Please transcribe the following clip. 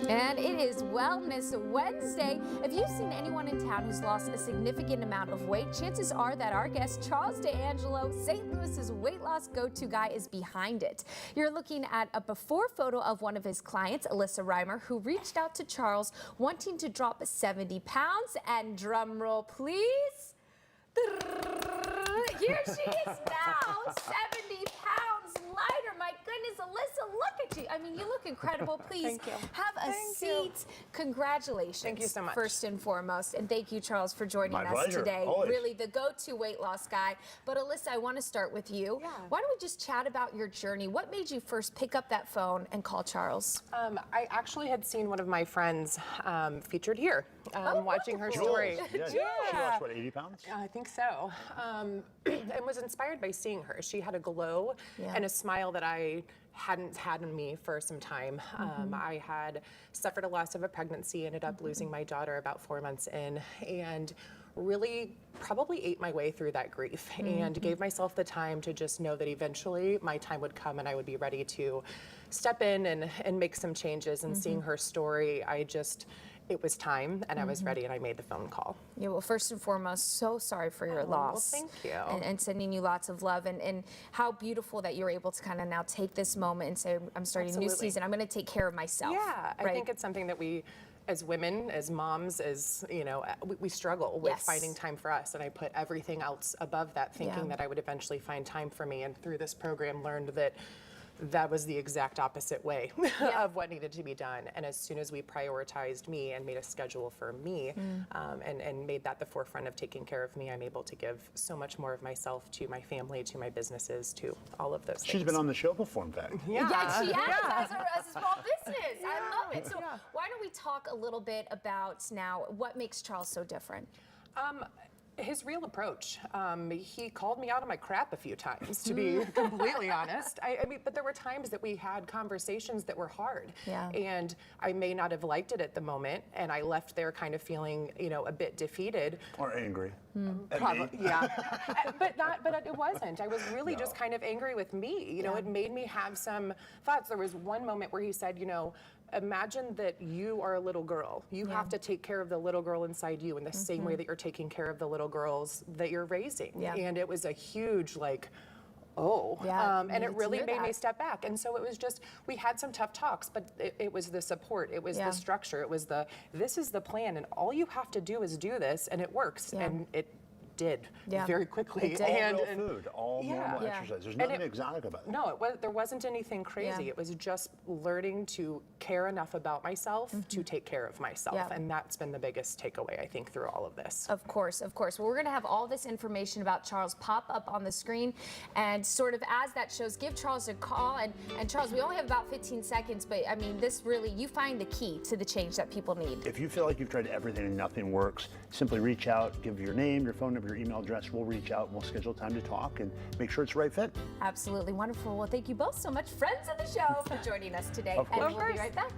And it is Wellness Wednesday. If you've seen anyone in town who's lost a significant amount of weight, chances are that our guest, Charles D'Angelo, St. Louis's weight loss go-to guy, is behind it. You're looking at a before photo of one of his clients, Alyssa Reimer, who reached out to Charles wanting to drop 70 pounds. And drum roll, please. Here she is now, 70 pounds lighter. My goodness, Alyssa, look at you. I mean, you look incredible. Please Thank you. have a seat. Congratulations. Thank you so much. First and foremost. And thank you, Charles, for joining My us pleasure. today. Always. Really the go-to weight loss guy. But Alyssa, I want to start with you. Yeah. Why don't we just chat about your journey? What made you first pick up that phone and call Charles? I actually had seen one of my friends featured here, watching her wonderful. story. Yeah. She lost, what, 80 pounds? I think so. And was inspired by seeing her. She had a glow and a smile that I hadn't had in me for some time. I had suffered a loss of a pregnancy, ended up losing my daughter about 4 months in, and really probably ate my way through that grief and gave myself the time to just know that eventually my time would come and I would be ready to step in and make some changes. And seeing her story, it was time, and I was ready, and I made the phone call. Yeah, well, first and foremost, so sorry for your loss. Well, thank you. And sending you lots of love, and how beautiful that you're able to kind of now take this moment and say, I'm starting a new Absolutely. season. I'm going to take care of myself. Yeah, I think it's something that we, as women, as moms, as we struggle with finding time for us. And I put everything else above that, thinking that I would eventually find time for me. And through this program, learned that was the exact opposite way of what needed to be done. And as soon as we prioritized me and made a schedule for me and made that the forefront of taking care of me, I'm able to give so much more of myself to my family, to my businesses, to all of those things. She's been on the show before, in fact. Yeah, she has as a small business. I love it. So why don't we talk a little bit about now what makes Charles so different? His real approach. He called me out of my crap a few times, to be completely honest. I mean, but there were times that we had conversations that were hard. Yeah. And I may not have liked it at the moment, and I left there kind of feeling, a bit defeated. Or angry. At Probably, me. but it wasn't. I was really just kind of angry with me. It made me have some thoughts. There was one moment where he said, imagine that you are a little girl. You have to take care of the little girl inside you in the same way that you're taking care of the little girls that you're raising. Yeah. And it was a huge and it really made me step back. And so it was just, we had some tough talks, but it was the support, it was the structure, it was this is the plan, and all you have to do is do this, and it works. And it did very quickly. All and real food, all normal exercise. There's nothing exotic about it. No, there wasn't anything crazy. It was just learning to care enough about myself to take care of myself. And that's been the biggest takeaway, I think, through all of this. Of course, of course. Well, we're going to have all this information about Charles pop up on the screen. And sort of as that shows, give Charles a call. And Charles, we only have about 15 seconds, but I mean, this really, you find the key to the change that people need. If you feel like you've tried everything and nothing works, simply reach out, give your name, your phone number, your email address. We'll reach out and we'll schedule time to talk and make sure it's the right fit. Absolutely wonderful. Well, thank you both so much, friends of the show, for joining us today. Of course. And we'll be right back.